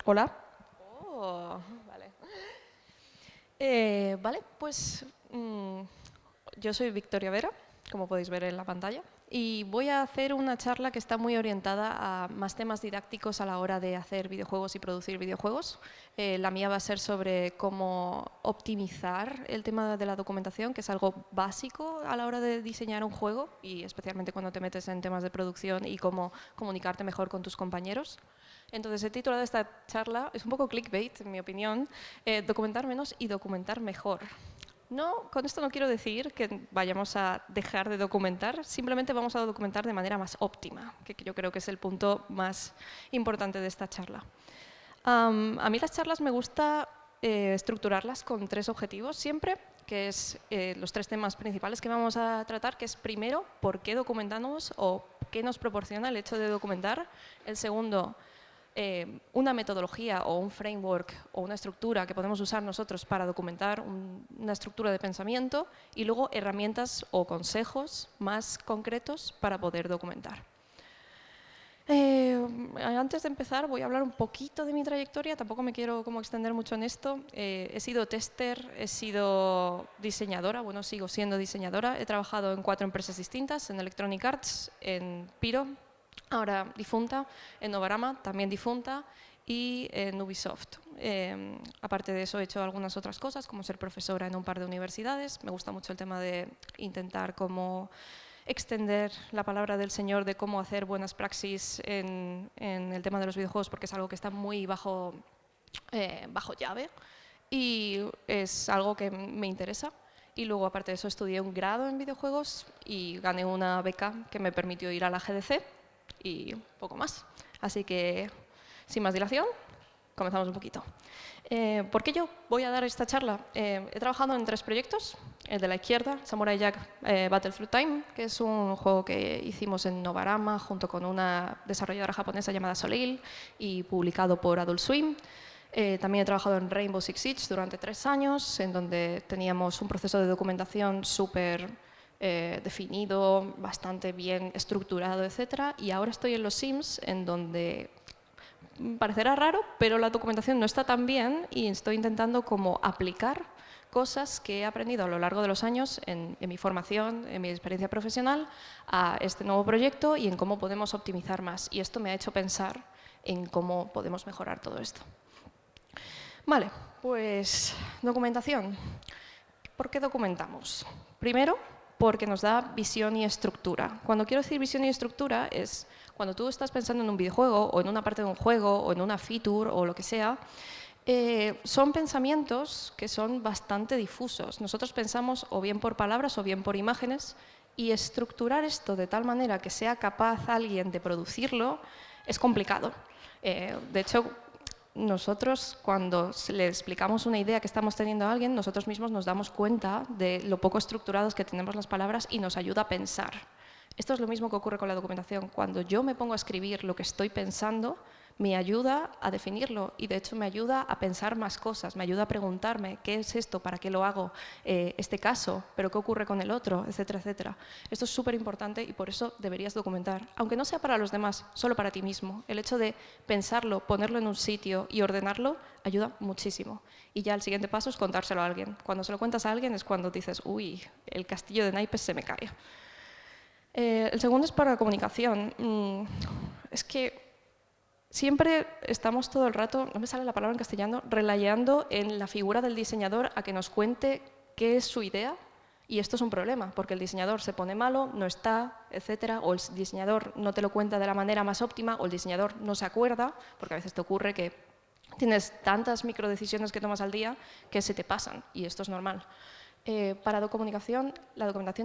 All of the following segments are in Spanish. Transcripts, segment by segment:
Hola. Oh, vale. Vale, pues yo soy Victoria Vera, como podéis ver en la pantalla, y voy a hacer una charla que está muy orientada a más temas didácticos a la hora de hacer videojuegos y producir videojuegos. La mía va a ser sobre cómo optimizar el tema de la documentación, que es algo básico a la hora de diseñar un juego, y especialmente cuando te metes en temas de producción y cómo comunicarte mejor con tus compañeros. Entonces, el título de esta charla es un poco clickbait, en mi opinión, documentar menos y documentar mejor. No, con esto no quiero decir que vayamos a dejar de documentar, simplemente vamos a documentar de manera más óptima, que yo creo que es el punto más importante de esta charla. A mí las charlas me gusta estructurarlas con tres objetivos siempre, que es los tres temas principales que vamos a tratar, que es primero, ¿por qué documentamos o qué nos proporciona el hecho de documentar? El segundo, una metodología o un framework o una estructura que podemos usar nosotros para documentar una estructura de pensamiento y luego herramientas o consejos más concretos para poder documentar. Antes de empezar voy a hablar un poquito de mi trayectoria, tampoco me quiero extender mucho en esto. He sido tester, he sido diseñadora, bueno, sigo siendo diseñadora. He trabajado en 4 empresas distintas, en Electronic Arts, en Pyro, ahora difunta, en Novarama, también difunta, y en Ubisoft. Aparte de eso, he hecho algunas otras cosas, como ser profesora en un par de universidades. Me gusta mucho el tema de intentar cómo extender la palabra del Señor de cómo hacer buenas praxis en el tema de los videojuegos, porque es algo que está muy bajo llave y es algo que me interesa. Y luego, aparte de eso, estudié un grado en videojuegos y gané una beca que me permitió ir a la GDC y poco más. Así que, sin más dilación, comenzamos un poquito. ¿Por qué yo voy a dar esta charla? He trabajado en 3 proyectos. El de la izquierda, Samurai Jack Battle Through Time, que es un juego que hicimos en Novarama junto con una desarrolladora japonesa llamada Soleil y publicado por Adult Swim. También he trabajado en Rainbow Six Siege durante 3 años, en donde teníamos un proceso de documentación súper definido, bastante bien estructurado, etc. Y ahora estoy en los Sims, en donde parecerá raro, pero la documentación no está tan bien y estoy intentando como aplicar cosas que he aprendido a lo largo de los años en mi formación, en mi experiencia profesional, a este nuevo proyecto y en cómo podemos optimizar más. Y esto me ha hecho pensar en cómo podemos mejorar todo esto. Vale, pues documentación. ¿Por qué documentamos? Primero, porque nos da visión y estructura. Cuando quiero decir visión y estructura es cuando tú estás pensando en un videojuego o en una parte de un juego o en una feature o lo que sea, son pensamientos que son bastante difusos. Nosotros pensamos o bien por palabras o bien por imágenes y estructurar esto de tal manera que sea capaz alguien de producirlo es complicado. De hecho, nosotros cuando le explicamos una idea que estamos teniendo a alguien, nosotros mismos nos damos cuenta de lo poco estructurados que tenemos las palabras y nos ayuda a pensar. Esto es lo mismo que ocurre con la documentación. Cuando yo me pongo a escribir lo que estoy pensando, me ayuda a definirlo y de hecho me ayuda a pensar más cosas, me ayuda a preguntarme qué es esto, para qué lo hago, este caso, pero qué ocurre con el otro, etcétera, etcétera. Esto es súper importante y por eso deberías documentar, aunque no sea para los demás, solo para ti mismo. El hecho de pensarlo, ponerlo en un sitio y ordenarlo ayuda muchísimo. Y ya el siguiente paso es contárselo a alguien. Cuando se lo cuentas a alguien es cuando dices, uy, el castillo de naipes se me cae. El segundo es para la comunicación. Es que siempre estamos todo el rato, no me sale la palabra en castellano, relayando en la figura del diseñador a que nos cuente qué es su idea. Y esto es un problema, porque el diseñador se pone malo, no está, etcétera, o el diseñador no te lo cuenta de la manera más óptima, o el diseñador no se acuerda, porque a veces te ocurre que tienes tantas microdecisiones que tomas al día que se te pasan, y esto es normal. Para la documentación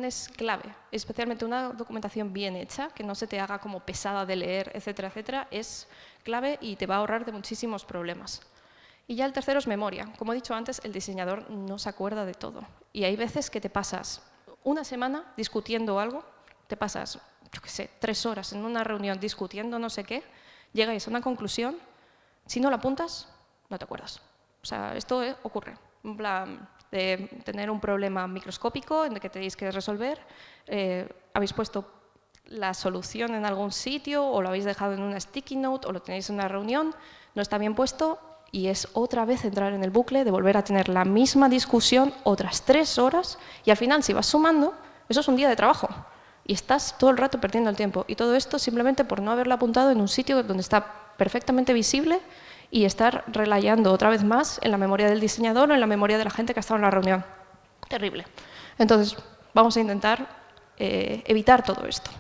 es clave, especialmente una documentación bien hecha, que no se te haga como pesada de leer, etcétera, etcétera, es clave y te va a ahorrar de muchísimos problemas. Y ya el tercero es memoria. Como he dicho antes, el diseñador no se acuerda de todo. Y hay veces que te pasas una semana discutiendo algo, te pasas, yo qué sé, 3 horas en una reunión discutiendo no sé qué, llegáis a una conclusión, si no la apuntas, no te acuerdas. O sea, esto ocurre. En plan, de tener un problema microscópico en el que tenéis que resolver, habéis puesto la solución en algún sitio o lo habéis dejado en una sticky note o lo tenéis en una reunión, no está bien puesto y es otra vez entrar en el bucle de volver a tener la misma discusión otras 3 horas y al final, si vas sumando, eso es un día de trabajo y estás todo el rato perdiendo el tiempo. Y todo esto simplemente por no haberlo apuntado en un sitio donde está perfectamente visible y estar relayando otra vez más en la memoria del diseñador o en la memoria de la gente que ha estado en la reunión. Terrible. Entonces, vamos a intentar evitar todo esto.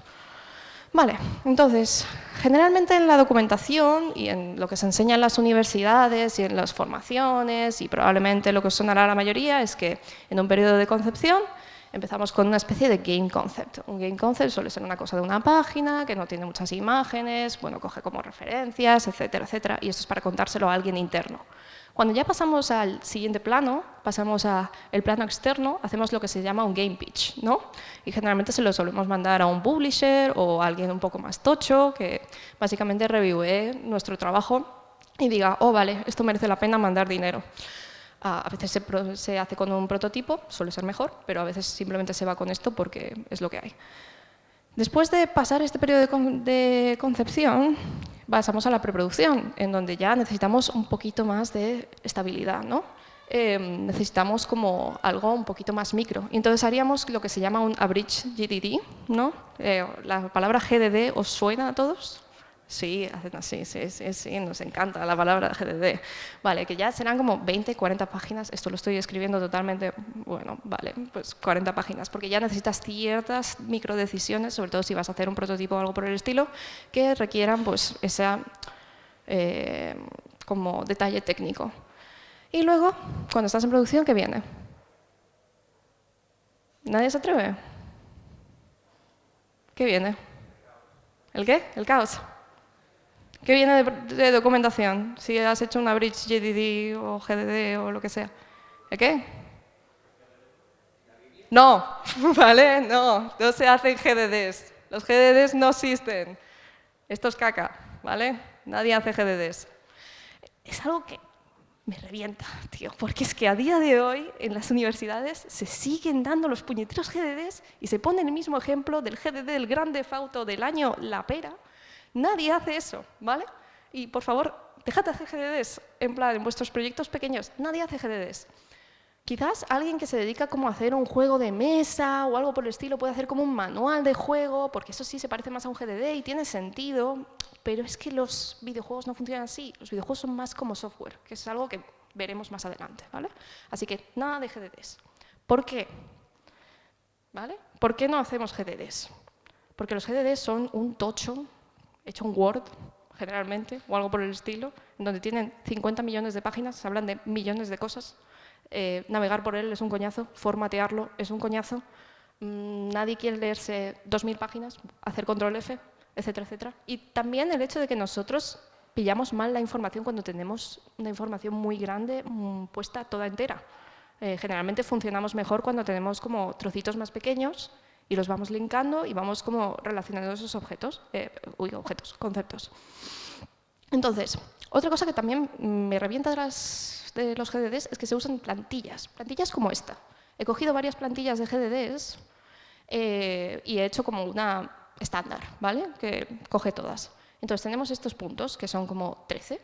Vale, entonces, generalmente en la documentación y en lo que se enseña en las universidades y en las formaciones, y probablemente lo que os sonará a la mayoría, es que en un periodo de concepción empezamos con una especie de game concept. Un game concept suele ser una cosa de una página, que no tiene muchas imágenes, bueno, coge como referencias, etcétera, etcétera, y esto es para contárselo a alguien interno. Cuando ya pasamos al siguiente plano, pasamos al plano externo, hacemos lo que se llama un game pitch, ¿no? Y generalmente se lo solemos mandar a un publisher o a alguien un poco más tocho que básicamente reviewee nuestro trabajo y diga, oh, vale, esto merece la pena mandar dinero. A veces se hace con un prototipo, suele ser mejor, pero a veces simplemente se va con esto porque es lo que hay. Después de pasar este periodo de concepción, pasamos a la preproducción, en donde ya necesitamos un poquito más de estabilidad, ¿no? Necesitamos como algo un poquito más micro. Y entonces haríamos lo que se llama un average GDD, ¿no? ¿La palabra GDD os suena a todos? Sí, hacen así, sí, nos encanta la palabra GDD. Vale, que ya serán como 20, 40 páginas. Esto lo estoy escribiendo totalmente, bueno, vale, pues 40 páginas, porque ya necesitas ciertas microdecisiones, sobre todo si vas a hacer un prototipo o algo por el estilo, que requieran pues ese como detalle técnico. Y luego, cuando estás en producción, ¿qué viene? ¿Nadie se atreve? ¿Qué viene? ¿El qué? El caos. ¿Qué viene de documentación? Si has hecho una bridge GDD o GDD o lo que sea. ¿El qué? No, ¿vale? No se hacen GDDs. Los GDDs no existen. Esto es caca, ¿vale? Nadie hace GDDs. Es algo que me revienta, tío, porque es que a día de hoy en las universidades se siguen dando los puñeteros GDDs y se pone el mismo ejemplo del GDD del Grand Theft Auto del año La Pera. Nadie hace eso, ¿vale? Y por favor, dejad de hacer GDDs en plan en vuestros proyectos pequeños. Nadie hace GDDs. Quizás alguien que se dedica como a hacer un juego de mesa o algo por el estilo puede hacer como un manual de juego, porque eso sí se parece más a un GDD y tiene sentido, pero es que los videojuegos no funcionan así. Los videojuegos son más como software, que es algo que veremos más adelante, ¿vale? Así que nada de GDDs. ¿Por qué? ¿Vale? ¿Por qué no hacemos GDDs? Porque los GDDs son un tocho hecho en Word, generalmente, o algo por el estilo, en donde tienen 50 millones de páginas, se hablan de millones de cosas. Navegar por él es un coñazo, formatearlo es un coñazo, nadie quiere leerse 2000 páginas, hacer control F, etcétera, etcétera. Y también el hecho de que nosotros pillamos mal la información cuando tenemos una información muy grande puesta toda entera. Generalmente funcionamos mejor cuando tenemos como trocitos más pequeños y los vamos linkando y vamos como relacionando esos objetos, conceptos. Entonces, otra cosa que también me revienta de los GDDs es que se usan plantillas como esta. He cogido varias plantillas de GDDs y he hecho como una estándar, ¿vale? Que coge todas. Entonces tenemos estos puntos, que son como 13.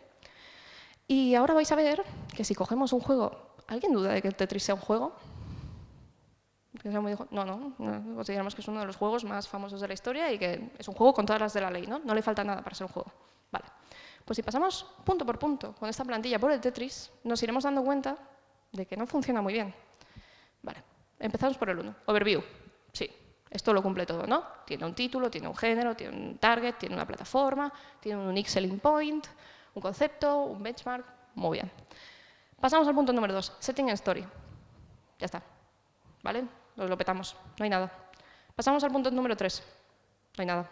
Y ahora vais a ver que si cogemos un juego... ¿Alguien duda de que el Tetris sea un juego? No, consideramos que es uno de los juegos más famosos de la historia y que es un juego con todas las de la ley, ¿no? No le falta nada para ser un juego. Vale. Pues si pasamos punto por punto con esta plantilla por el Tetris, nos iremos dando cuenta de que no funciona muy bien. Vale, empezamos por el 1. Overview. Sí, esto lo cumple todo, ¿no? Tiene un título, tiene un género, tiene un target, tiene una plataforma, tiene un unique selling point, un concepto, un benchmark. Muy bien. Pasamos al punto número 2, setting and story. Ya está. ¿Vale? Lo petamos. No hay nada. Pasamos al punto número 3. No hay nada.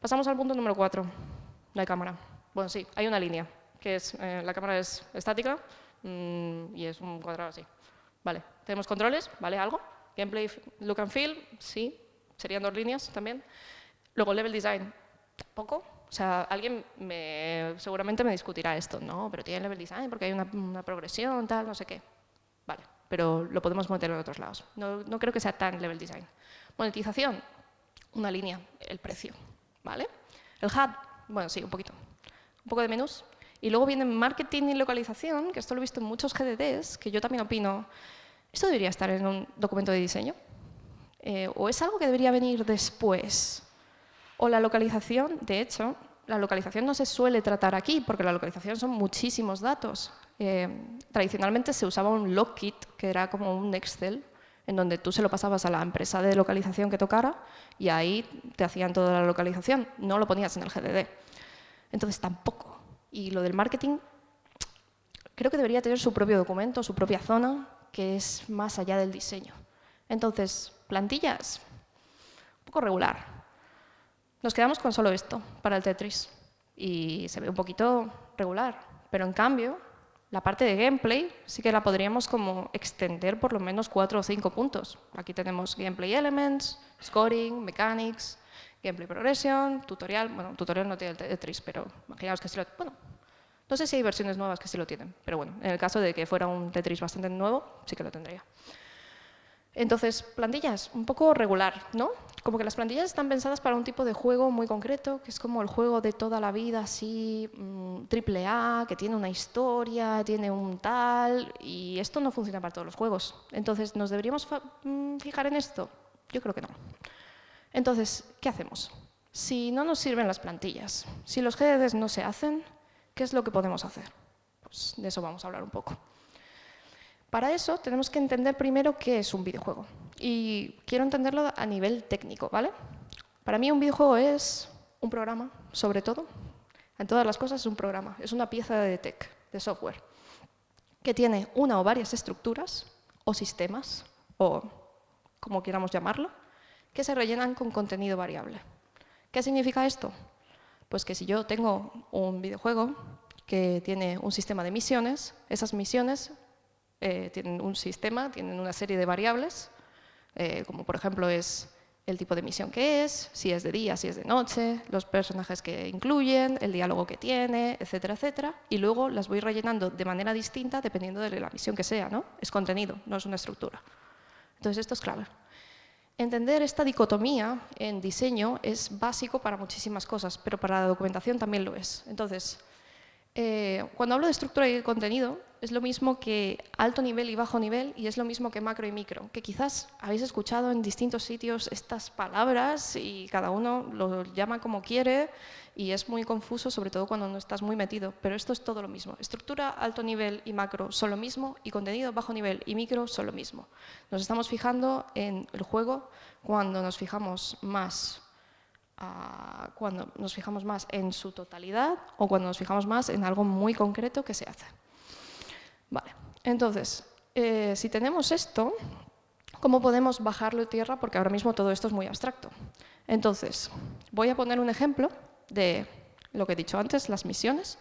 Pasamos al punto número 4. No hay cámara. Bueno, sí, hay una línea, que es, la cámara es estática y es un cuadrado así. Vale, tenemos controles, ¿vale? ¿Algo? Gameplay, look and feel, sí, serían 2 líneas también. Luego level design, poco. O sea, alguien seguramente me discutirá esto, ¿no? Pero tiene level design porque hay una progresión, tal, no sé qué. Vale, pero lo podemos meter en otros lados. No creo que sea tan level design. Monetización, una línea, el precio, ¿vale? El HUD, bueno, sí, un poquito. Un poco de menús Y luego viene marketing y localización, que esto lo he visto en muchos GDDs, que yo también opino, esto debería estar en un documento de diseño. O es algo que debería venir después. O la localización, de hecho, la localización no se suele tratar aquí, porque la localización son muchísimos datos. Tradicionalmente se usaba un logkit, que era como un Excel, en donde tú se lo pasabas a la empresa de localización que tocara y ahí te hacían toda la localización, no lo ponías en el GDD. Entonces tampoco. Y lo del marketing, creo que debería tener su propio documento, su propia zona, que es más allá del diseño. Entonces, plantillas, un poco regular. Nos quedamos con solo esto para el Tetris y se ve un poquito regular, pero en cambio, la parte de gameplay sí que la podríamos como extender por lo menos 4 o 5 puntos. Aquí tenemos gameplay elements, scoring, mechanics, gameplay progression, tutorial. Bueno, tutorial no tiene el Tetris, pero imaginaos que sí lo... Bueno, no sé si hay versiones nuevas que sí lo tienen, pero bueno, en el caso de que fuera un Tetris bastante nuevo, sí que lo tendría. Entonces, plantillas, un poco regular, ¿no? Como que las plantillas están pensadas para un tipo de juego muy concreto, que es como el juego de toda la vida, así, triple A, que tiene una historia, tiene un tal, y esto no funciona para todos los juegos. Entonces, ¿nos deberíamos fijar en esto? Yo creo que no. Entonces, ¿qué hacemos? Si no nos sirven las plantillas, si los GDDs no se hacen, ¿qué es lo que podemos hacer? Pues de eso vamos a hablar un poco. Para eso tenemos que entender primero qué es un videojuego. Y quiero entenderlo a nivel técnico, ¿vale? Para mí un videojuego es un programa, sobre todo. En todas las cosas es un programa, es una pieza de tech, de software, que tiene una o varias estructuras o sistemas, o como queramos llamarlo, que se rellenan con contenido variable. ¿Qué significa esto? Pues que si yo tengo un videojuego que tiene un sistema de misiones, esas misiones tienen un sistema, tienen una serie de variables, como por ejemplo es el tipo de misión que es, si es de día, si es de noche, los personajes que incluyen, el diálogo que tiene, etcétera, etcétera, y luego las voy rellenando de manera distinta dependiendo de la misión que sea, ¿no? Es contenido, no es una estructura. Entonces esto es clave. Entender esta dicotomía en diseño es básico para muchísimas cosas, pero para la documentación también lo es. Entonces, cuando hablo de estructura y de contenido, es lo mismo que alto nivel y bajo nivel, y es lo mismo que macro y micro, que quizás habéis escuchado en distintos sitios estas palabras y cada uno lo llama como quiere y es muy confuso, sobre todo cuando no estás muy metido, pero esto es todo lo mismo. Estructura, alto nivel y macro son lo mismo, y contenido, bajo nivel y micro son lo mismo. Nos estamos fijando en el juego cuando nos fijamos más en su totalidad o cuando nos fijamos más en algo muy concreto que se hace. Vale, entonces, si tenemos esto, ¿cómo podemos bajarlo a tierra? Porque ahora mismo todo esto es muy abstracto. Entonces, voy a poner un ejemplo de lo que he dicho antes, las misiones.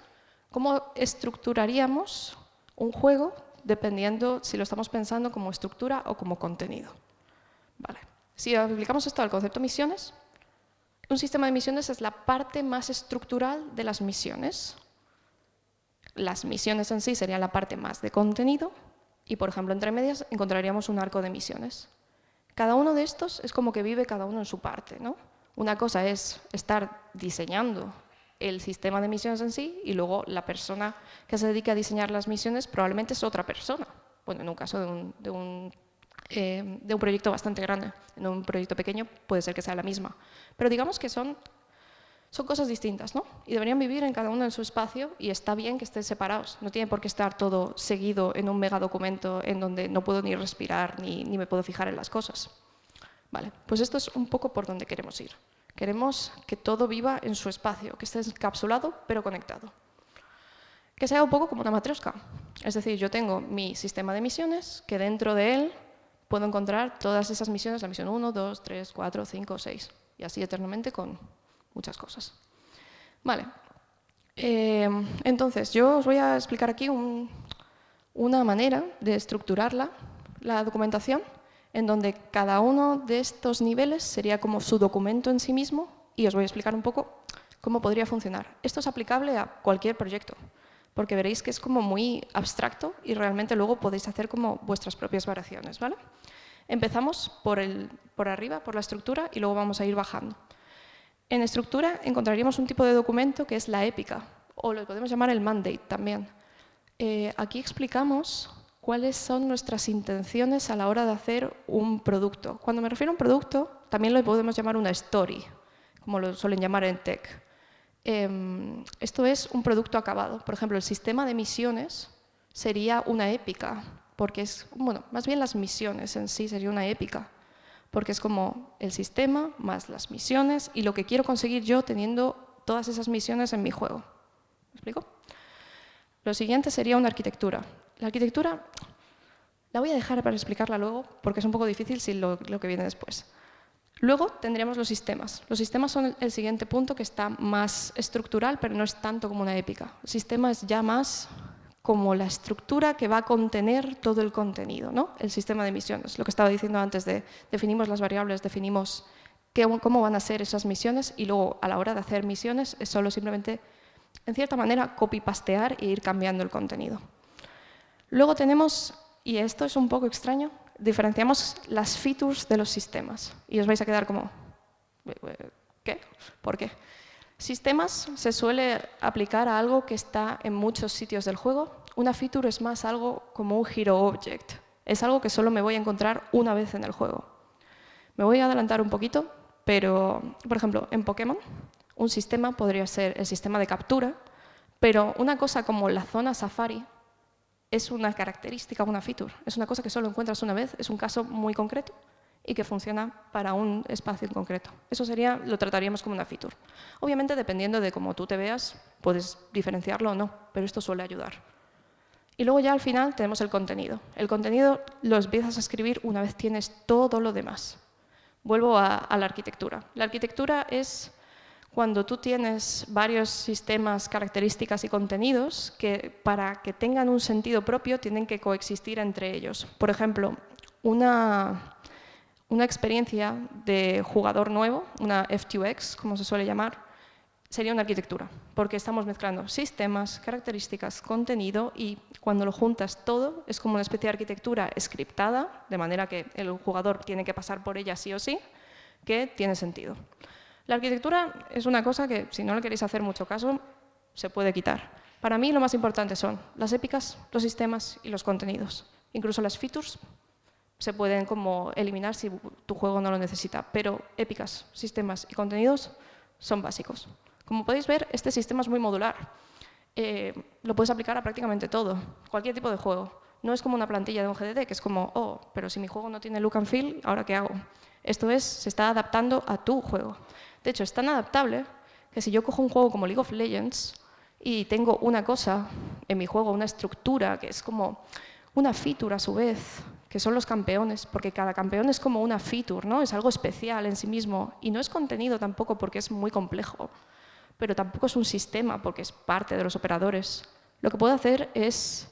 ¿Cómo estructuraríamos un juego dependiendo si lo estamos pensando como estructura o como contenido? Vale. Si aplicamos esto al concepto misiones, un sistema de misiones es la parte más estructural de las misiones. Las misiones en sí serían la parte más de contenido y, por ejemplo, entre medias encontraríamos un arco de misiones. Cada uno de estos es como que vive cada uno en su parte, ¿no? Una cosa es estar diseñando el sistema de misiones en sí y luego la persona que se dedica a diseñar las misiones probablemente es otra persona. Bueno, en un caso de un proyecto bastante grande. En un proyecto pequeño puede ser que sea la misma. Pero digamos que son cosas distintas, ¿no? Y deberían vivir en cada uno en su espacio y está bien que estén separados. No tiene por qué estar todo seguido en un megadocumento en donde no puedo ni respirar ni me puedo fijar en las cosas. Vale, pues esto es un poco por donde queremos ir. Queremos que todo viva en su espacio, que esté encapsulado pero conectado. Que sea un poco como una matrioska. Es decir, yo tengo mi sistema de misiones, que dentro de él puedo encontrar todas esas misiones, la misión 1, 2, 3, 4, 5, 6, y así eternamente con muchas cosas. Vale, entonces yo os voy a explicar aquí una manera de estructurar la documentación en donde cada uno de estos niveles sería como su documento en sí mismo y os voy a explicar un poco cómo podría funcionar. Esto es aplicable a cualquier proyecto, porque veréis que es como muy abstracto y realmente luego podéis hacer como vuestras propias variaciones, ¿vale? Empezamos por arriba, por la estructura, y luego vamos a ir bajando. En estructura encontraríamos un tipo de documento que es la épica. o lo podemos llamar el mandate también. Aquí explicamos cuáles son nuestras intenciones a la hora de hacer un producto. Cuando me refiero a un producto, también lo podemos llamar una story, como lo suelen llamar en tech. Esto es un producto acabado. Por ejemplo, el sistema de misiones sería una épica, porque es, bueno, más bien las misiones en sí sería una épica, porque es como el sistema más las misiones y lo que quiero conseguir yo teniendo todas esas misiones en mi juego. ¿Me explico? Lo siguiente sería una arquitectura. La arquitectura la voy a dejar para explicarla luego, porque es un poco difícil sin lo que viene después. Luego tendríamos los sistemas. Los sistemas son el siguiente punto que está más estructural, pero no es tanto como una épica. El sistema es ya más como la estructura que va a contener todo el contenido, ¿no? El sistema de misiones, lo que estaba diciendo antes de definimos las variables, definimos cómo van a ser esas misiones y luego a la hora de hacer misiones es solo simplemente, en cierta manera, copy-pastear e ir cambiando el contenido. Luego tenemos, y esto es un poco extraño, diferenciamos las features de los sistemas. Y os vais a quedar como, ¿qué? ¿Por qué? Sistemas se suele aplicar a algo que está en muchos sitios del juego. Una feature es más algo como un hero object. Es algo que solo me voy a encontrar una vez en el juego. Me voy a adelantar un poquito, pero, por ejemplo, en Pokémon, un sistema podría ser el sistema de captura, pero una cosa como la zona Safari es una característica, una feature. Es una cosa que solo encuentras una vez, es un caso muy concreto y que funciona para un espacio en concreto. Eso lo trataríamos como una feature. Obviamente, dependiendo de cómo tú te veas, puedes diferenciarlo o no, pero esto suele ayudar. Y luego ya al final tenemos el contenido. El contenido lo empiezas a escribir una vez tienes todo lo demás. Vuelvo a la arquitectura. La arquitectura es cuando tú tienes varios sistemas, características y contenidos que para que tengan un sentido propio tienen que coexistir entre ellos. Por ejemplo, una experiencia de jugador nuevo, una F2X, como se suele llamar, sería una arquitectura, porque estamos mezclando sistemas, características, contenido y cuando lo juntas todo es como una especie de arquitectura scriptada, de manera que el jugador tiene que pasar por ella sí o sí, que tiene sentido. La arquitectura es una cosa que, si no le queréis hacer mucho caso, se puede quitar. Para mí lo más importante son las épicas, los sistemas y los contenidos. Incluso las features se pueden como eliminar si tu juego no lo necesita, pero épicas, sistemas y contenidos son básicos. Como podéis ver, este sistema es muy modular. Lo puedes aplicar a prácticamente todo, cualquier tipo de juego. No es como una plantilla de un GDD, que es como, oh, pero si mi juego no tiene look and feel, ¿ahora qué hago? Esto se está adaptando a tu juego. De hecho, es tan adaptable que si yo cojo un juego como League of Legends y tengo una cosa en mi juego, una estructura que es como una feature a su vez, que son los campeones, porque cada campeón es como una feature, ¿no? Es algo especial en sí mismo y no es contenido tampoco porque es muy complejo, pero tampoco es un sistema porque es parte de los operadores. Lo que puedo hacer es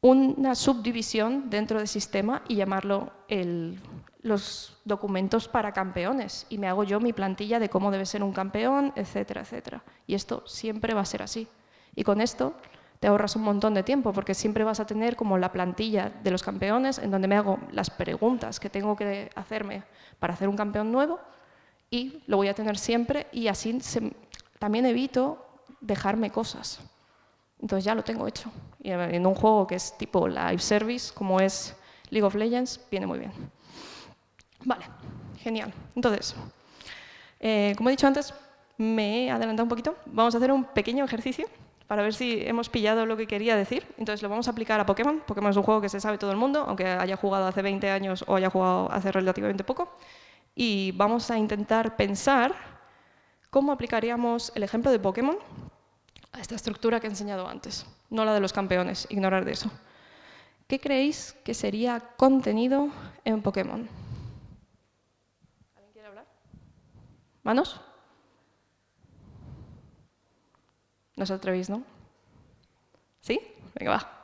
una subdivisión dentro del sistema y llamarlo los documentos para campeones. Y me hago yo mi plantilla de cómo debe ser un campeón, etcétera, etcétera. Y esto siempre va a ser así. Y con esto te ahorras un montón de tiempo, porque siempre vas a tener como la plantilla de los campeones en donde me hago las preguntas que tengo que hacerme para hacer un campeón nuevo y lo voy a tener siempre y así también evito dejarme cosas. Entonces ya lo tengo hecho. Y en un juego que es tipo live service, como es League of Legends, viene muy bien. Vale, genial. Entonces, como he dicho antes, me he adelantado un poquito. Vamos a hacer un pequeño ejercicio para ver si hemos pillado lo que quería decir. Entonces lo vamos a aplicar a Pokémon. Pokémon es un juego que se sabe todo el mundo, aunque haya jugado hace 20 años o haya jugado hace relativamente poco. Y vamos a intentar pensar cómo aplicaríamos el ejemplo de Pokémon a esta estructura que he enseñado antes, no la de los campeones, ignorar de eso. ¿Qué creéis que sería contenido en Pokémon? ¿Alguien quiere hablar? ¿Manos? No os atrevéis, ¿no? ¿Sí? Venga, va.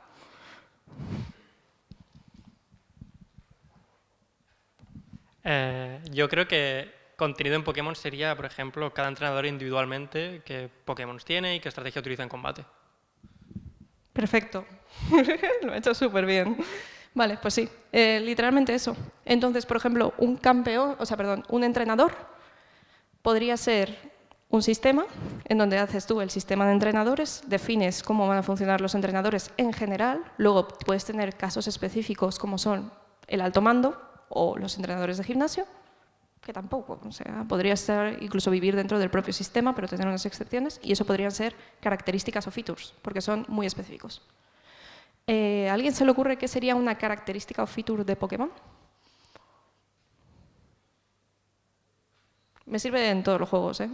Yo creo que contenido en Pokémon sería, por ejemplo, cada entrenador individualmente, qué Pokémon tiene y qué estrategia utiliza en combate. Perfecto. Lo he hecho súper bien. Vale, pues sí, literalmente eso. Entonces, por ejemplo, un entrenador podría ser un sistema en donde haces tú el sistema de entrenadores, defines cómo van a funcionar los entrenadores en general, luego puedes tener casos específicos como son el alto mando o los entrenadores de gimnasio, que tampoco, o sea, podría ser incluso vivir dentro del propio sistema, pero tener unas excepciones, y eso podrían ser características o features, porque son muy específicos. ¿A alguien se le ocurre qué sería una característica o feature de Pokémon? Me sirve en todos los juegos, ¿eh?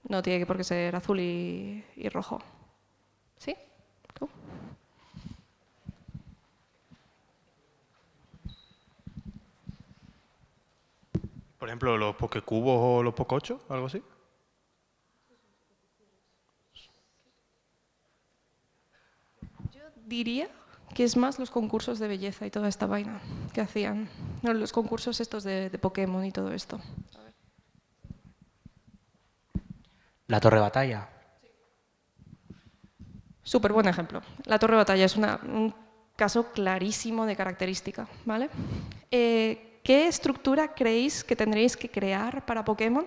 No tiene por qué ser azul y rojo. ¿Sí? ¿Tú? Por ejemplo, los Pokécubos o los Pocochos, algo así. Yo diría que es más los concursos de belleza y toda esta vaina que hacían. No, los concursos estos de Pokémon y todo esto. La torre batalla. Súper buen ejemplo. La torre de batalla es un caso clarísimo de característica, ¿vale? ¿Qué estructura creéis que tendréis que crear para Pokémon,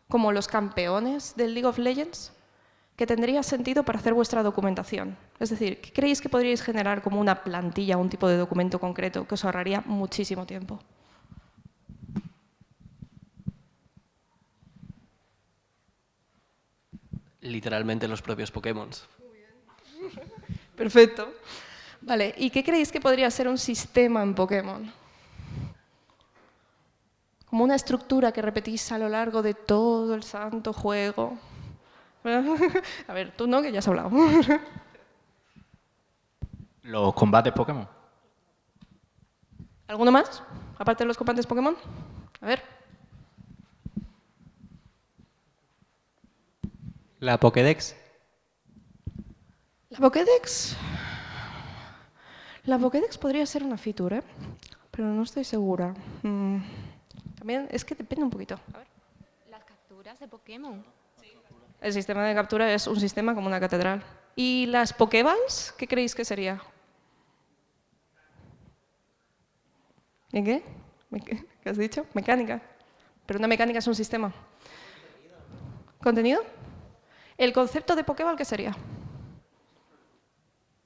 como los campeones del League of Legends, que tendría sentido para hacer vuestra documentación? Es decir, ¿qué creéis que podríais generar como una plantilla, un tipo de documento concreto que os ahorraría muchísimo tiempo? Literalmente los propios Pokémon. Perfecto. Vale, ¿y qué creéis que podría ser un sistema en Pokémon? Como una estructura que repetís a lo largo de todo el santo juego. A ver, tú no, que ya has hablado. Los combates Pokémon. ¿Alguno más? Aparte de los combates Pokémon. A ver. La Pokédex. La Pokédex. La Pokédex podría ser una feature, ¿eh? Pero no estoy segura. También es que depende un poquito. A ver. Las capturas de Pokémon. El sistema de captura es un sistema como una catedral. ¿Y las Pokéballs? ¿Qué creéis que sería? ¿Y qué? ¿Qué has dicho? Mecánica. Pero una mecánica es un sistema. ¿Contenido? ¿El concepto de Pokéball qué sería?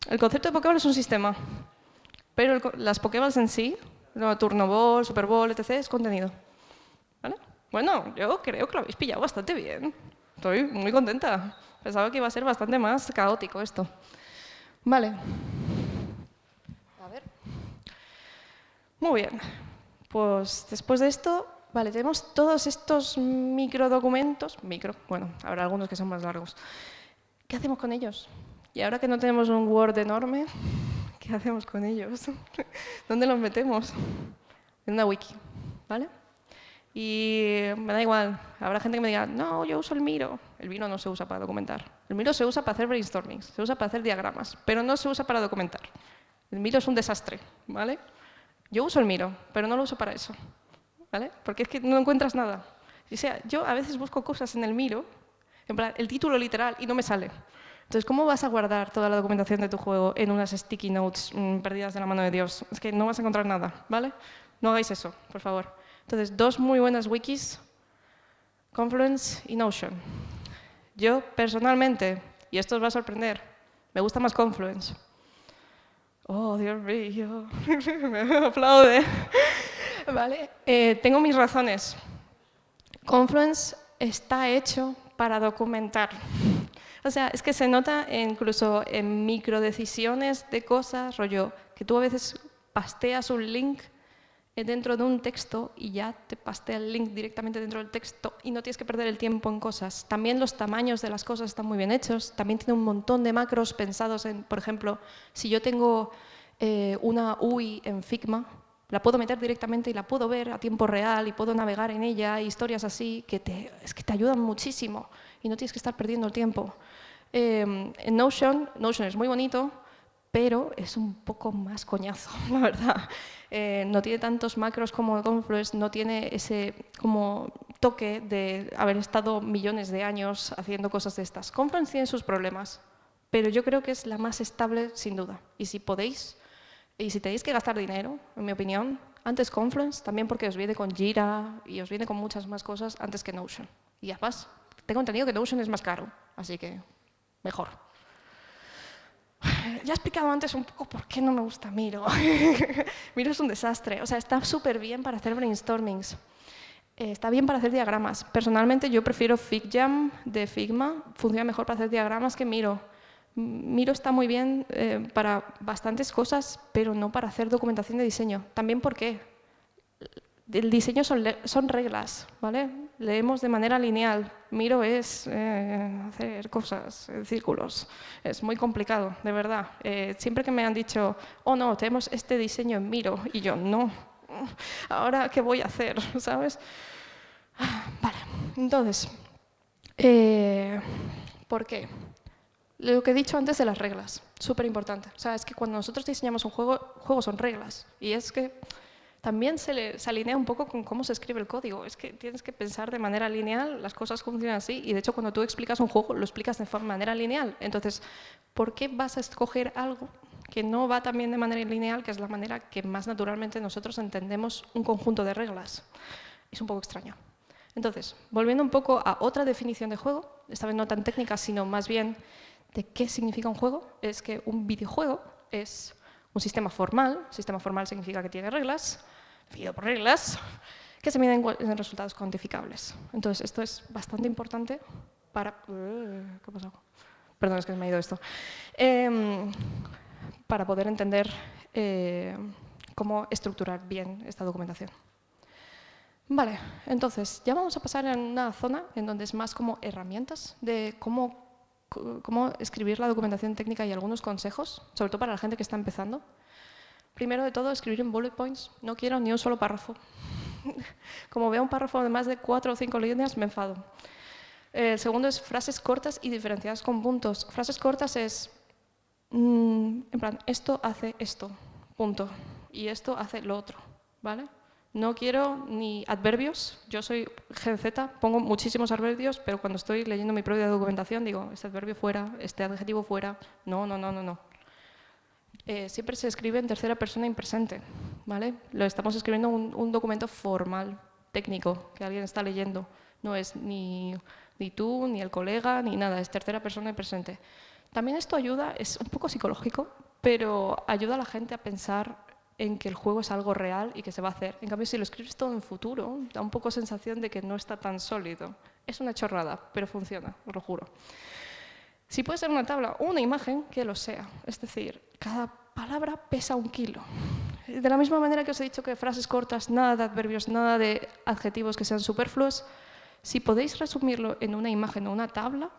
El concepto de Pokéball es un sistema, pero las Pokéballs en sí, no, Turno Ball, Super Ball, etc., es contenido. ¿Vale? Bueno, yo creo que lo habéis pillado bastante bien. Estoy muy contenta. Pensaba que iba a ser bastante más caótico esto. Vale. A ver. Muy bien. Pues después de esto, vale, tenemos todos estos microdocumentos. Bueno, habrá algunos que son más largos. ¿Qué hacemos con ellos? Y ahora que no tenemos un Word enorme, ¿qué hacemos con ellos? ¿Dónde los metemos? En una wiki, ¿vale? Y me da igual, habrá gente que me diga, no, yo uso el Miro. El Miro no se usa para documentar. El Miro se usa para hacer brainstorming, se usa para hacer diagramas, pero no se usa para documentar. El Miro es un desastre, ¿vale? Yo uso el Miro, pero no lo uso para eso, ¿vale? Porque es que no encuentras nada. O sea, yo a veces busco cosas en el Miro, en plan, el título literal, y no me sale. Entonces, ¿cómo vas a guardar toda la documentación de tu juego en unas sticky notes perdidas de la mano de Dios? Es que no vas a encontrar nada, ¿vale? No hagáis eso, por favor. Entonces, dos muy buenas wikis, Confluence y Notion. Yo, personalmente, y esto os va a sorprender, me gusta más Confluence. Oh, Dios mío, me aplaude. Vale, tengo mis razones. Confluence está hecho para documentar. O sea, es que se nota incluso en microdecisiones de cosas, rollo, que tú a veces pasteas un link dentro de un texto y ya te pastea el link directamente dentro del texto y no tienes que perder el tiempo en cosas. También los tamaños de las cosas están muy bien hechos. También tiene un montón de macros pensados en, por ejemplo, si yo tengo una UI en Figma, la puedo meter directamente y la puedo ver a tiempo real y puedo navegar en ella, historias así, es que te ayudan muchísimo y no tienes que estar perdiendo el tiempo. En Notion es muy bonito, pero es un poco más coñazo, la verdad. No tiene tantos macros como Confluence, no tiene ese como toque de haber estado millones de años haciendo cosas de estas. Confluence tiene sus problemas, pero yo creo que es la más estable sin duda. Y si podéis, y si tenéis que gastar dinero, en mi opinión, antes Confluence, también porque os viene con Jira y os viene con muchas más cosas antes que Notion. Y además, tengo entendido que Notion es más caro, así que mejor. Ya he explicado antes un poco por qué no me gusta Miro. Miro es un desastre. O sea, está súper bien para hacer brainstormings. Está bien para hacer diagramas. Personalmente yo prefiero FigJam de Figma. Funciona mejor para hacer diagramas que Miro. Miro está muy bien para bastantes cosas, pero no para hacer documentación de diseño. También porque el diseño son reglas, ¿vale? Leemos de manera lineal. Miro es hacer cosas en círculos. Es muy complicado, de verdad. Siempre que me han dicho, oh no, tenemos este diseño en Miro, y yo, no, ¿ahora qué voy a hacer? ¿Sabes? Vale, entonces, ¿por qué? Lo que he dicho antes de las reglas, súper importante. O sea, es que cuando nosotros diseñamos un juego son reglas. Y es que también se alinea un poco con cómo se escribe el código. Es que tienes que pensar de manera lineal, las cosas funcionan así. Y de hecho, cuando tú explicas un juego, lo explicas de manera lineal. Entonces, ¿por qué vas a escoger algo que no va también de manera lineal, que es la manera que más naturalmente nosotros entendemos un conjunto de reglas? Es un poco extraño. Entonces, volviendo un poco a otra definición de juego, esta vez no tan técnica, sino más bien de qué significa un juego, es que un videojuego es un sistema formal. Sistema formal significa que tiene reglas, definido por reglas, que se miden en resultados cuantificables. Entonces, esto es bastante importante para... ¿Qué ha pasado? Perdón, es que me ha ido esto. Para poder entender cómo estructurar bien esta documentación. Vale, entonces, ya vamos a pasar a una zona en donde es más como herramientas de cómo escribir la documentación técnica y algunos consejos, sobre todo para la gente que está empezando. Primero de todo, escribir en bullet points. No quiero ni un solo párrafo. Como veo un párrafo de más de 4 o 5 líneas, me enfado. El segundo es frases cortas y diferenciadas con puntos. Frases cortas es, en plan, esto hace esto, punto. Y esto hace lo otro, ¿vale? No quiero ni adverbios. Yo soy Gen Z, pongo muchísimos adverbios, pero cuando estoy leyendo mi propia documentación digo, este adverbio fuera, este adjetivo fuera. No, no, no, no, no. Siempre se escribe en tercera persona impresente, ¿vale? Lo estamos escribiendo un documento formal, técnico, que alguien está leyendo. No es ni tú, ni el colega, ni nada, es tercera persona impresente. También esto ayuda, es un poco psicológico, pero ayuda a la gente a pensar en que el juego es algo real y que se va a hacer. En cambio, si lo escribes todo en futuro, da un poco sensación de que no está tan sólido. Es una chorrada, pero funciona, os lo juro. Si puede ser una tabla o una imagen, que lo sea. Es decir, cada palabra pesa 1 kilo. De la misma manera que os he dicho que frases cortas, nada de adverbios, nada de adjetivos que sean superfluos, si podéis resumirlo en una imagen o una tabla,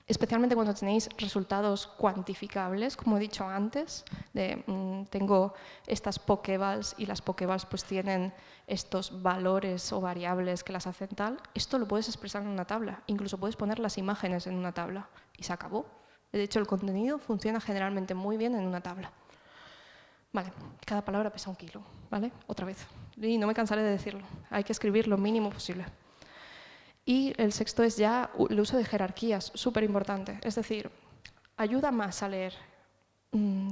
especialmente cuando tenéis resultados cuantificables, como he dicho antes, tengo estas pokevals y las pokevals pues tienen estos valores o variables que las hacen tal, esto lo puedes expresar en una tabla, incluso puedes poner las imágenes en una tabla y se acabó. De hecho, el contenido funciona generalmente muy bien en una tabla. Vale, cada palabra pesa 1 kilo, ¿vale? Otra vez. Y no me cansaré de decirlo, hay que escribir lo mínimo posible. Y el sexto es ya el uso de jerarquías, súper importante. Es decir, ayuda más a leer,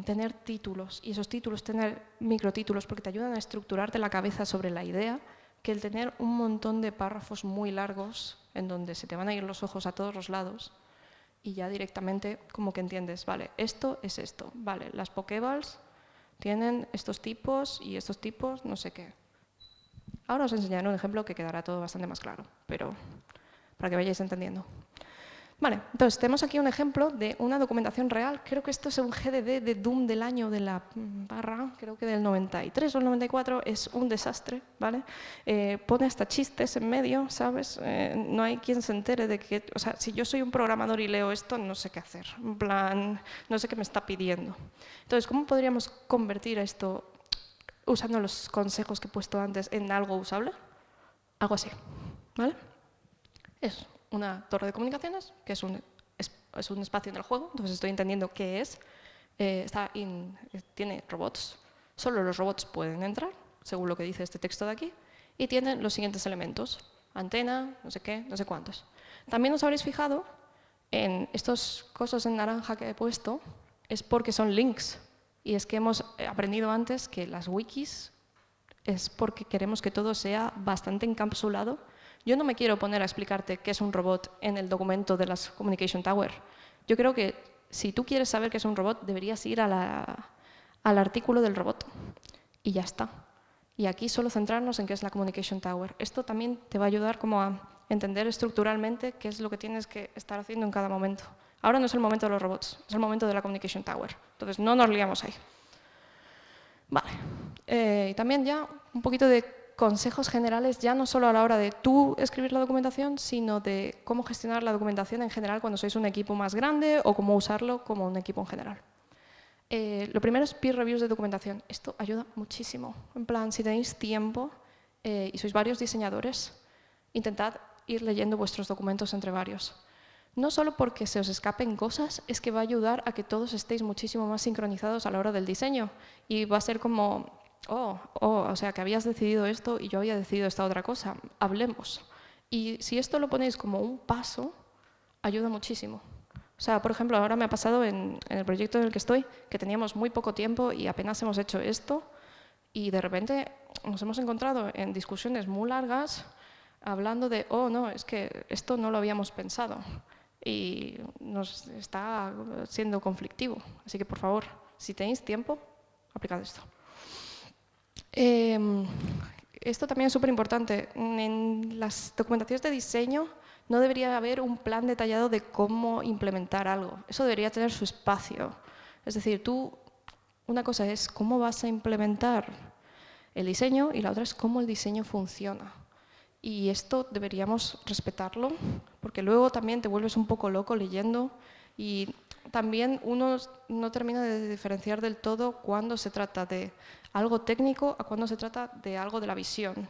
tener títulos, y esos títulos tener microtítulos, porque te ayudan a estructurarte la cabeza sobre la idea, que el tener un montón de párrafos muy largos, en donde se te van a ir los ojos a todos los lados, y ya directamente como que entiendes, vale, esto es esto, vale, las pokevals tienen estos tipos y estos tipos, no sé qué. Ahora os enseñaré un ejemplo que quedará todo bastante más claro, pero para que vayáis entendiendo. Vale, entonces tenemos aquí un ejemplo de una documentación real. Creo que esto es un GDD de Doom del año de la barra, creo que del 93 o el 94, es un desastre, ¿vale? Pone hasta chistes en medio, ¿sabes? No hay quien se entere de que... O sea, si yo soy un programador y leo esto, no sé qué hacer. En plan, no sé qué me está pidiendo. Entonces, ¿cómo podríamos convertir esto usando los consejos que he puesto antes en algo usable? Algo así, ¿vale? Es una torre de comunicaciones, que es un espacio en el juego, entonces estoy entendiendo qué es. Tiene robots, solo los robots pueden entrar, según lo que dice este texto de aquí, y tienen los siguientes elementos: antena, no sé qué, no sé cuántos. También os habréis fijado en estos cosas en naranja que he puesto, es porque son links. Y es que hemos aprendido antes que las wikis es porque queremos que todo sea bastante encapsulado. Yo no me quiero poner a explicarte qué es un robot en el documento de las Communication Tower. Yo creo que si tú quieres saber qué es un robot, deberías ir al artículo del robot y ya está. Y aquí solo centrarnos en qué es la Communication Tower. Esto también te va a ayudar como a entender estructuralmente qué es lo que tienes que estar haciendo en cada momento. Ahora no es el momento de los robots, es el momento de la Communication Tower. Entonces no nos liamos ahí. Vale. Y también ya un poquito de consejos generales, ya no solo a la hora de tú escribir la documentación, sino de cómo gestionar la documentación en general cuando sois un equipo más grande o cómo usarlo como un equipo en general. Lo primero es peer reviews de documentación. Esto ayuda muchísimo. En plan, si tenéis tiempo y sois varios diseñadores, intentad ir leyendo vuestros documentos entre varios. No solo porque se os escapen cosas, es que va a ayudar a que todos estéis muchísimo más sincronizados a la hora del diseño. Y va a ser como, o sea, que habías decidido esto y yo había decidido esta otra cosa. Hablemos. Y si esto lo ponéis como un paso, ayuda muchísimo. O sea, por ejemplo, ahora me ha pasado en el proyecto en el que estoy, que teníamos muy poco tiempo y apenas hemos hecho esto, y de repente nos hemos encontrado en discusiones muy largas hablando de, oh, no, es que esto no lo habíamos pensado y nos está siendo conflictivo. Así que, por favor, si tenéis tiempo, aplicad esto. Esto también es súper importante. En las documentaciones de diseño no debería haber un plan detallado de cómo implementar algo. Eso debería tener su espacio. Es decir, una cosa es cómo vas a implementar el diseño y la otra es cómo el diseño funciona. Y esto deberíamos respetarlo, porque luego también te vuelves un poco loco leyendo y también uno no termina de diferenciar del todo cuando se trata de algo técnico a cuando se trata de algo de la visión.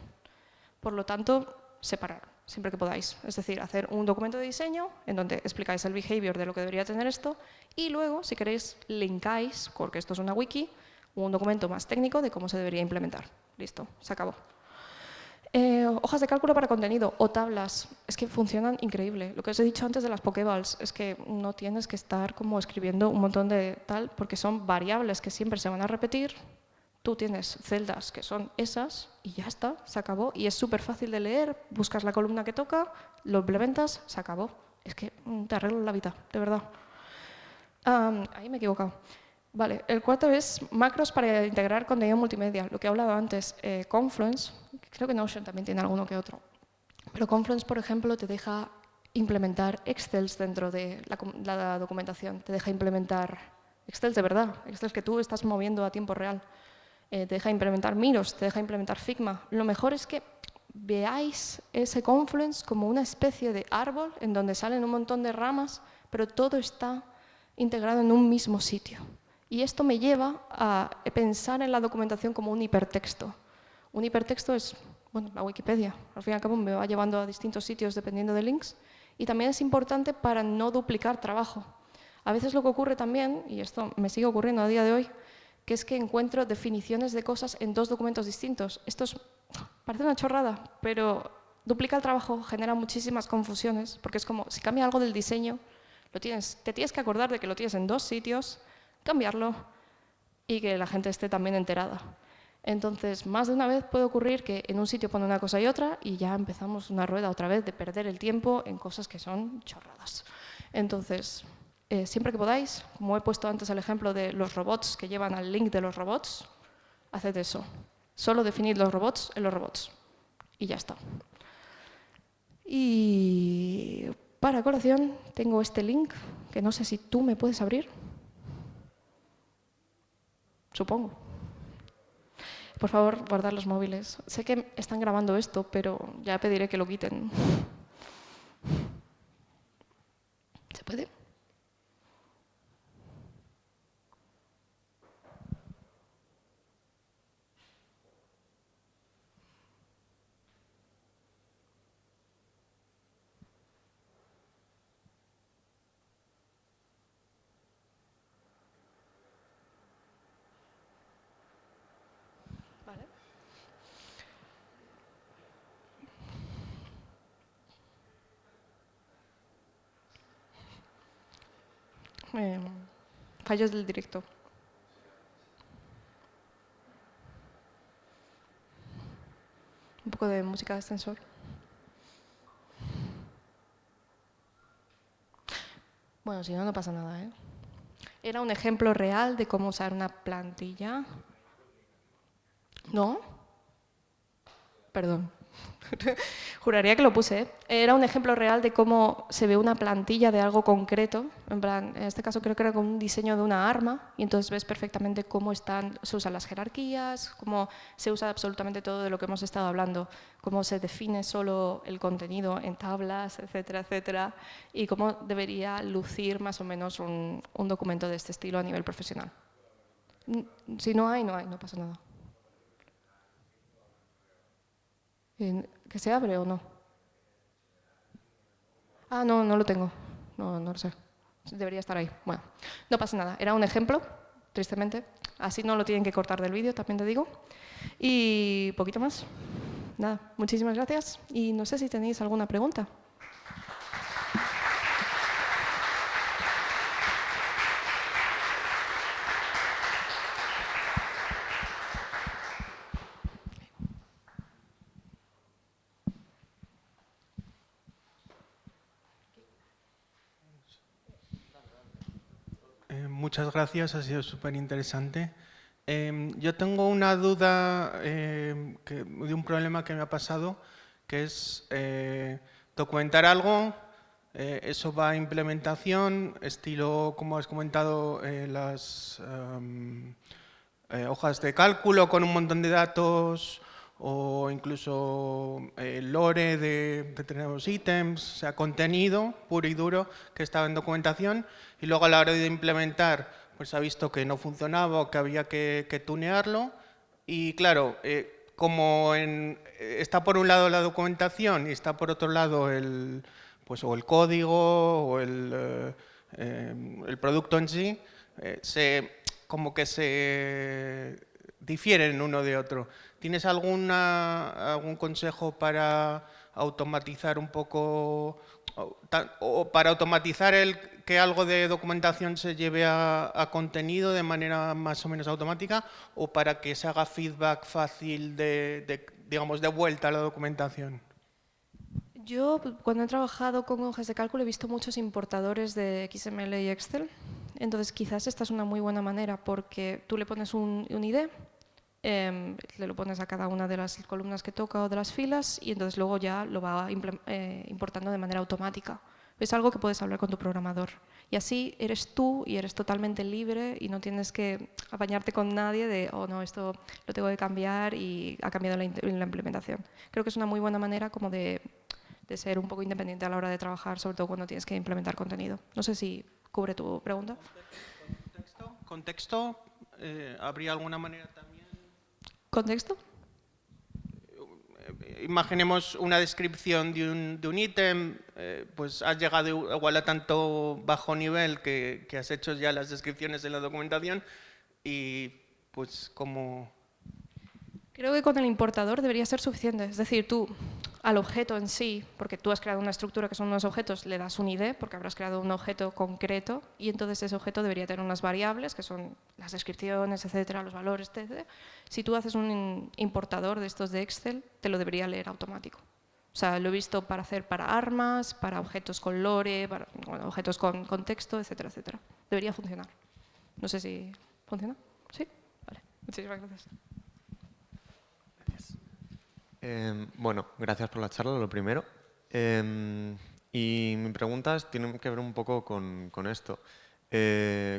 Por lo tanto, separar siempre que podáis. Es decir, hacer un documento de diseño en donde explicáis el behavior de lo que debería tener esto y luego, si queréis, linkáis, porque esto es una wiki, un documento más técnico de cómo se debería implementar. Listo, se acabó. Hojas de cálculo para contenido o tablas, es que funcionan increíble. Lo que os he dicho antes de las Pokeballs es que no tienes que estar como escribiendo un montón de tal, porque son variables que siempre se van a repetir. Tú tienes celdas que son esas y ya está, se acabó. Y es súper fácil de leer, buscas la columna que toca, lo implementas, se acabó. Es que te arregla la vida, de verdad. Ahí me he equivocado. Vale, el cuarto es macros para integrar contenido multimedia. Lo que he hablado antes, Confluence, creo que Notion también tiene alguno que otro. Pero Confluence, por ejemplo, te deja implementar Excels dentro de la documentación. Te deja implementar Excels de verdad, Excels que tú estás moviendo a tiempo real. Te deja implementar Miros, te deja implementar Figma. Lo mejor es que veáis ese Confluence como una especie de árbol en donde salen un montón de ramas, pero todo está integrado en un mismo sitio. Y esto me lleva a pensar en la documentación como un hipertexto. Un hipertexto es, bueno, la Wikipedia. Al fin y al cabo me va llevando a distintos sitios dependiendo de links. Y también es importante para no duplicar trabajo. A veces lo que ocurre también, y esto me sigue ocurriendo a día de hoy, que es que encuentro definiciones de cosas en dos documentos distintos. Esto parece una chorrada, pero duplica el trabajo, genera muchísimas confusiones, porque es como, si cambia algo del diseño, te tienes que acordar de que lo tienes en dos sitios, cambiarlo y que la gente esté también enterada. Entonces, más de una vez puede ocurrir que en un sitio pone una cosa y otra y ya empezamos una rueda otra vez de perder el tiempo en cosas que son chorradas. Entonces, siempre que podáis, como he puesto antes el ejemplo de los robots que llevan al link de los robots, haced eso. Solo definid los robots en los robots. Y ya está. Y para colación tengo este link, que no sé si tú me puedes abrir. Supongo. Por favor, guardad los móviles. Sé que están grabando esto, pero ya pediré que lo quiten. ¿Se puede? Fallos del directo. Un poco de música de ascensor. Bueno, si no, no pasa nada, ¿eh? Era un ejemplo real de cómo usar una plantilla. ¿No? Perdón. Juraría que lo puse, ¿eh? Era un ejemplo real de cómo se ve una plantilla de algo concreto. En plan, en este caso creo que era con un diseño de una arma y entonces ves perfectamente cómo se usan las jerarquías, cómo se usa absolutamente todo de lo que hemos estado hablando, cómo se define solo el contenido en tablas, etcétera, etcétera, y cómo debería lucir más o menos un documento de este estilo a nivel profesional. Si no hay, no pasa nada. ¿Que se abre o no? Ah, no, no lo tengo. No lo sé. Debería estar ahí. Bueno, no pasa nada. Era un ejemplo, tristemente. Así no lo tienen que cortar del vídeo, también te digo. Y poquito más. Nada, muchísimas gracias. Y no sé si tenéis alguna pregunta. Muchas gracias, ha sido súper interesante. Yo tengo una duda de un problema que me ha pasado, que es documentar algo, eso va a implementación, estilo, como has comentado, las hojas de cálculo con un montón de datos o incluso lore de determinados ítems, o sea, contenido puro y duro que estaba en documentación y luego a la hora de implementar pues ha visto que no funcionaba o que había que tunearlo y claro, como está por un lado la documentación y está por otro lado pues, o el código o el producto en sí, como que se difieren uno de otro. ¿Tienes algún consejo para automatizar un poco o para automatizar que algo de documentación se lleve a contenido de manera más o menos automática o para que se haga feedback fácil digamos, de vuelta a la documentación? Yo, cuando he trabajado con hojas de cálculo, he visto muchos importadores de XML y Excel. Entonces, quizás esta es una muy buena manera porque tú le pones un ID, le lo pones a cada una de las columnas que toca o de las filas y entonces luego ya lo va importando de manera automática. Es algo que puedes hablar con tu programador. Y así eres tú y eres totalmente libre y no tienes que apañarte con nadie de, oh no, esto lo tengo que cambiar y ha cambiado la implementación. Creo que es una muy buena manera como de ser un poco independiente a la hora de trabajar, sobre todo cuando tienes que implementar contenido. No sé si cubre tu pregunta. ¿Contexto? ¿Habría alguna manera también? ¿Contexto? Imaginemos una descripción de un ítem, pues has llegado igual a tanto bajo nivel que has hecho ya las descripciones en la documentación y pues como... Creo que con el importador debería ser suficiente. Es decir, tú al objeto en sí, porque tú has creado una estructura que son unos objetos, le das un ID porque habrás creado un objeto concreto y entonces ese objeto debería tener unas variables que son las descripciones, etcétera, los valores, etcétera. Si tú haces un importador de estos de Excel, te lo debería leer automático. O sea, lo he visto para hacer para armas, para objetos con lore, para objetos con contexto, etcétera, etcétera. Debería funcionar. No sé si funciona. ¿Sí? Vale. Muchísimas gracias. Bueno, gracias por la charla, lo primero. Y mi pregunta tiene que ver un poco con esto.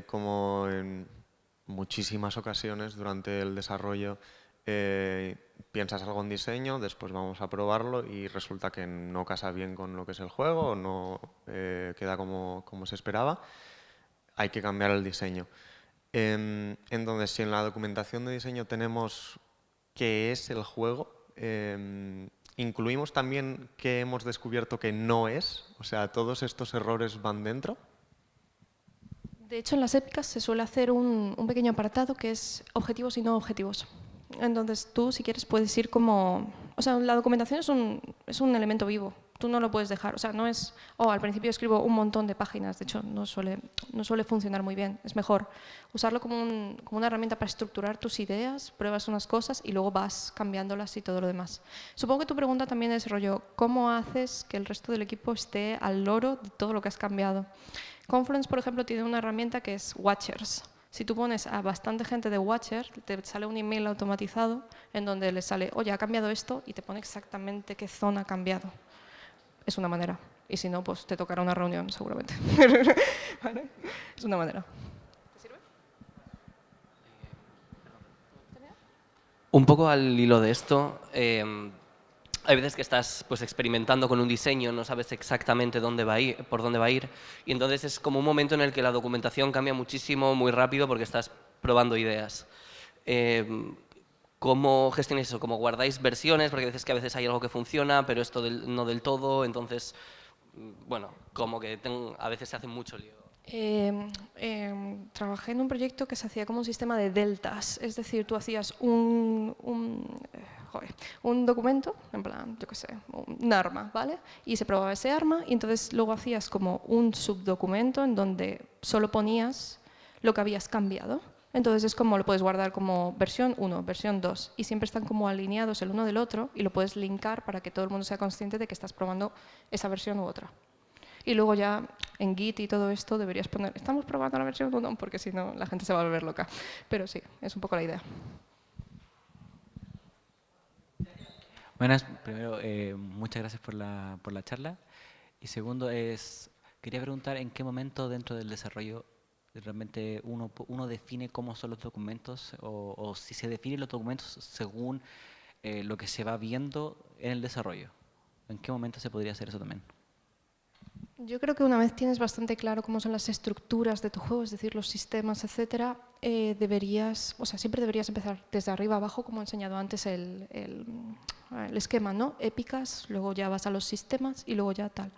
Como en muchísimas ocasiones durante el desarrollo piensas algo en diseño, después vamos a probarlo y resulta que no casa bien con lo que es el juego o no queda como se esperaba. Hay que cambiar el diseño. Entonces, si en la documentación de diseño tenemos qué es el juego, ¿incluimos también qué hemos descubierto que no es? O sea, ¿todos estos errores van dentro? De hecho, en las épicas se suele hacer un pequeño apartado que es objetivos y no objetivos. Entonces, tú, si quieres, puedes ir como... O sea, la documentación es un elemento vivo. Tú no lo puedes dejar. O sea, no es... Oh, al principio escribo un montón de páginas. De hecho, no suele funcionar muy bien. Es mejor usarlo como una herramienta para estructurar tus ideas, pruebas unas cosas y luego vas cambiándolas y todo lo demás. Supongo que tu pregunta también es rollo, ¿cómo haces que el resto del equipo esté al loro de todo lo que has cambiado? Confluence, por ejemplo, tiene una herramienta que es Watchers. Si tú pones a bastante gente de Watcher, te sale un email automatizado en donde le sale, oye, ha cambiado esto, y te pone exactamente qué zona ha cambiado. Es una manera. Y si no, pues te tocará una reunión, seguramente. ¿Vale? Es una manera. ¿Te sirve? Un poco al hilo de esto, hay veces que estás pues, experimentando con un diseño, no sabes exactamente dónde va a ir, por dónde va a ir, y entonces es como un momento en el que la documentación cambia muchísimo, muy rápido, porque estás probando ideas. ¿Cómo gestionáis eso? ¿Cómo guardáis versiones? Porque a veces hay algo que funciona, pero esto no del todo, entonces, bueno, como que a veces se hace mucho lío. Trabajé en un proyecto que se hacía como un sistema de deltas, es decir, tú hacías un documento, en plan, yo qué sé, un arma, ¿vale? Y se probaba ese arma y entonces luego hacías como un subdocumento en donde solo ponías lo que habías cambiado. Entonces es como lo puedes guardar como versión 1, versión 2 y siempre están como alineados el uno del otro y lo puedes linkar para que todo el mundo sea consciente de que estás probando esa versión u otra. Y luego ya en Git y todo esto deberías poner, estamos probando la versión 1, porque si no la gente se va a volver loca. Pero sí, es un poco la idea. Buenas, primero, muchas gracias por la charla. Y segundo, quería preguntar en qué momento dentro del desarrollo realmente uno define cómo son los documentos o si se definen los documentos según lo que se va viendo en el desarrollo. ¿En qué momento se podría hacer eso también? Yo creo que una vez tienes bastante claro cómo son las estructuras de tu juego, es decir, los sistemas, etcétera, siempre deberías empezar desde arriba abajo, como he enseñado antes el esquema, ¿no? Épicas, luego ya vas a los sistemas y luego ya tal.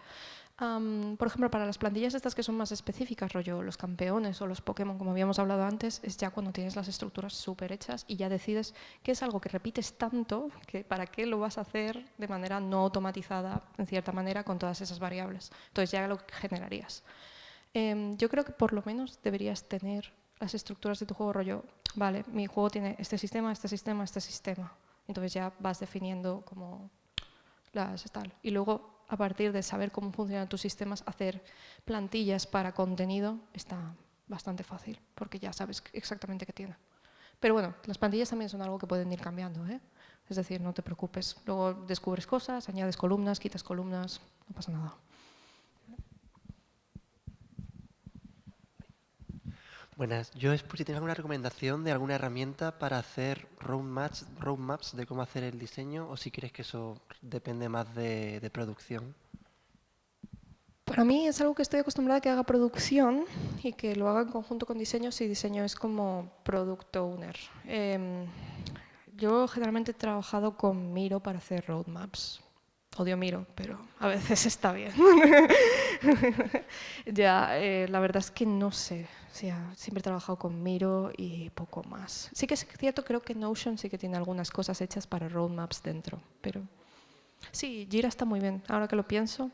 Por ejemplo, para las plantillas estas que son más específicas, rollo los campeones o los Pokémon, como habíamos hablado antes, es ya cuando tienes las estructuras súper hechas y ya decides que es algo que repites tanto que para qué lo vas a hacer de manera no automatizada, en cierta manera, con todas esas variables. Entonces ya lo generarías. Yo creo que por lo menos deberías tener las estructuras de tu juego rollo, vale, mi juego tiene este sistema, este sistema, este sistema. Entonces ya vas definiendo como las tal. Y luego, a partir de saber cómo funcionan tus sistemas, hacer plantillas para contenido está bastante fácil, porque ya sabes exactamente qué tiene. Pero bueno, las plantillas también son algo que pueden ir cambiando, ¿eh? Es decir, no te preocupes. Luego descubres cosas, añades columnas, quitas columnas, no pasa nada. Buenas, yo es por si tienes alguna recomendación de alguna herramienta para hacer roadmaps de cómo hacer el diseño o si crees que eso depende más de producción. Para mí es algo que estoy acostumbrada a que haga producción y que lo haga en conjunto con diseño si diseño es como product owner. Yo generalmente he trabajado con Miro para hacer roadmaps. Odio Miro, pero a veces está bien. La verdad es que no sé. O sea, siempre he trabajado con Miro y poco más. Sí que es cierto, creo que Notion sí que tiene algunas cosas hechas para roadmaps dentro, pero sí, Jira está muy bien. Ahora que lo pienso,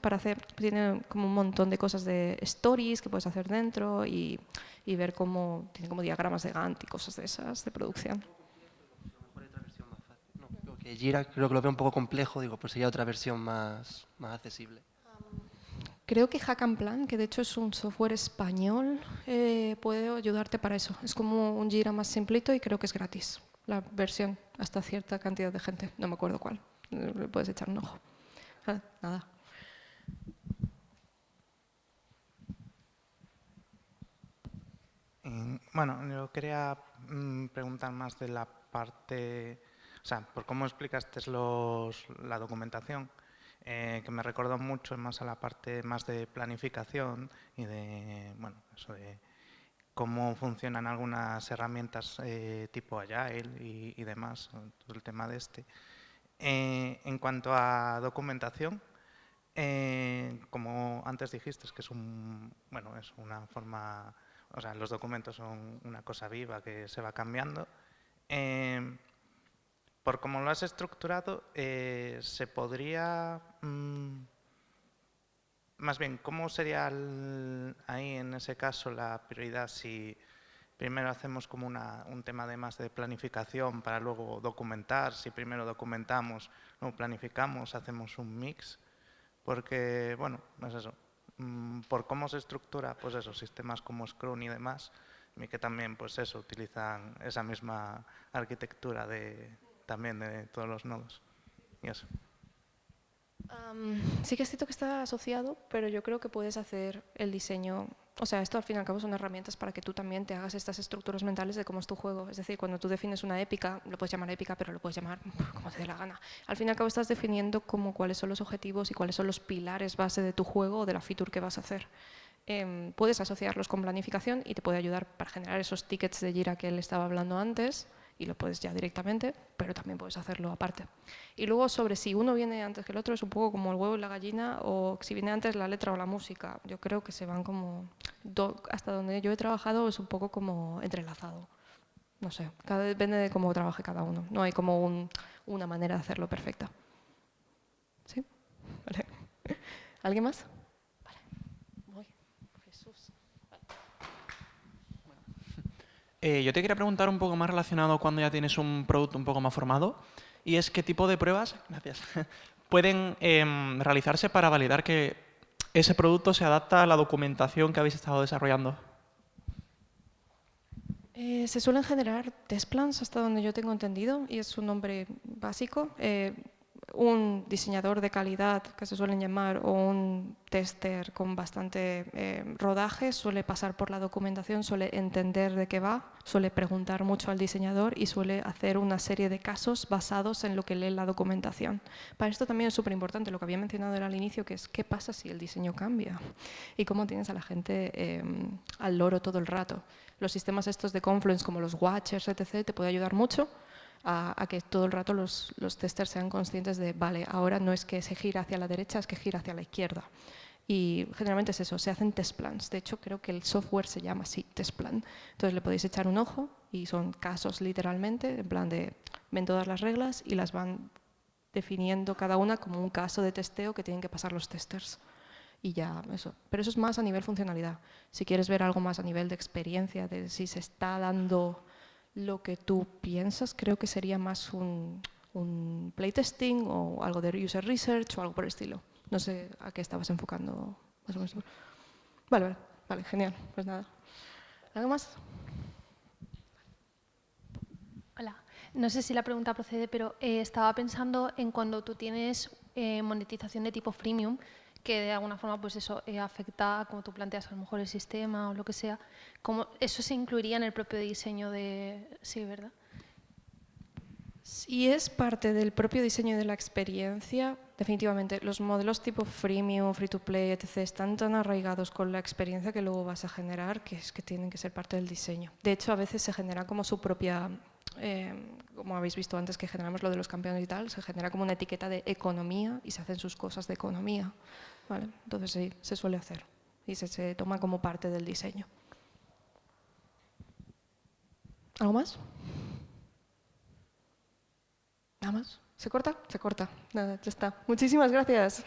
tiene como un montón de cosas de stories que puedes hacer dentro y ver cómo tiene como diagramas de Gantt y cosas de esas de producción. Que Jira creo que lo veo un poco complejo, digo, pues sería otra versión más accesible. Creo que Hack and Plan, que de hecho es un software español, puede ayudarte para eso. Es como un Jira más simplito y creo que es gratis. La versión, hasta cierta cantidad de gente, no me acuerdo cuál. Le puedes echar un ojo. Nada. Bueno, yo quería preguntar más de la parte, o sea, por cómo explicaste la documentación, que me recordó mucho más a la parte más de planificación y de, bueno, eso de cómo funcionan algunas herramientas tipo Agile y demás, todo el tema de este. En cuanto a documentación, como antes dijiste, es que es una forma, o sea, los documentos son una cosa viva que se va cambiando. Por cómo lo has estructurado, se podría, más bien, ¿cómo sería ahí en ese caso la prioridad si primero hacemos como un tema de más de planificación para luego documentar? Si primero documentamos, luego planificamos, hacemos un mix. Porque, bueno, es eso. por cómo se estructura, pues eso, sistemas como Scrum y demás, y que también, pues eso, utilizan esa misma arquitectura también de todos los nodos. Y eso. Sí que es cierto que está asociado, pero yo creo que puedes hacer el diseño. O sea, esto al fin y al cabo son herramientas para que tú también te hagas estas estructuras mentales de cómo es tu juego. Es decir, cuando tú defines una épica, lo puedes llamar épica, pero lo puedes llamar como te dé la gana. Al fin y al cabo estás definiendo como cuáles son los objetivos y cuáles son los pilares base de tu juego o de la feature que vas a hacer. Puedes asociarlos con planificación y te puede ayudar para generar esos tickets de Jira que él estaba hablando antes, y lo puedes ya directamente, pero también puedes hacerlo aparte. Y luego sobre si uno viene antes que el otro es un poco como el huevo y la gallina, o si viene antes la letra o la música. Yo creo que se van como, hasta donde yo he trabajado es un poco como entrelazado. No sé, depende de cómo trabaje cada uno. No hay como una manera de hacerlo perfecta. ¿Sí? Vale. ¿Alguien más? Vale. Voy. Jesús. Yo te quería preguntar un poco más relacionado cuando ya tienes un producto un poco más formado, y es qué tipo de pruebas, gracias, pueden realizarse para validar que ese producto se adapta a la documentación que habéis estado desarrollando. Se suelen generar test plans hasta donde yo tengo entendido, y es un nombre básico. Un diseñador de calidad, que se suelen llamar, o un tester con bastante rodaje, suele pasar por la documentación, suele entender de qué va, suele preguntar mucho al diseñador y suele hacer una serie de casos basados en lo que lee la documentación. Para esto también es súper importante lo que había mencionado al inicio, que es qué pasa si el diseño cambia y cómo tienes a la gente al loro todo el rato. Los sistemas estos de Confluence, como los Watchers, etc., te puede ayudar mucho a que todo el rato los testers sean conscientes de, vale, ahora no es que se gira hacia la derecha, es que gira hacia la izquierda. Y generalmente es eso, se hacen test plans. De hecho, creo que el software se llama así, test plan. Entonces le podéis echar un ojo y son casos literalmente, en plan de, ven todas las reglas y las van definiendo cada una como un caso de testeo que tienen que pasar los testers. Y ya eso. Pero eso es más a nivel funcionalidad. Si quieres ver algo más a nivel de experiencia, de si se está dando lo que tú piensas, creo que sería más un playtesting o algo de user research o algo por el estilo. No sé a qué estabas enfocando más o menos. Vale, genial. Pues nada. ¿Algo más? Hola. No sé si la pregunta procede, pero estaba pensando en cuando tú tienes monetización de tipo freemium, que de alguna forma pues eso afecta, como tú planteas, a lo mejor el sistema o lo que sea, ¿cómo eso se incluiría en el propio diseño de...? Sí, ¿verdad? Si es parte del propio diseño de la experiencia, definitivamente los modelos tipo freemium, free to play, etc. están tan arraigados con la experiencia que luego vas a generar que es que tienen que ser parte del diseño. De hecho, a veces se genera como su propia, como habéis visto antes que generamos lo de los campeones y tal, se genera como una etiqueta de economía y se hacen sus cosas de economía. ¿Vale? Entonces sí, se suele hacer y se toma como parte del diseño. ¿Algo más? ¿Nada más? ¿Se corta? Se corta. Nada, ya está. Muchísimas gracias.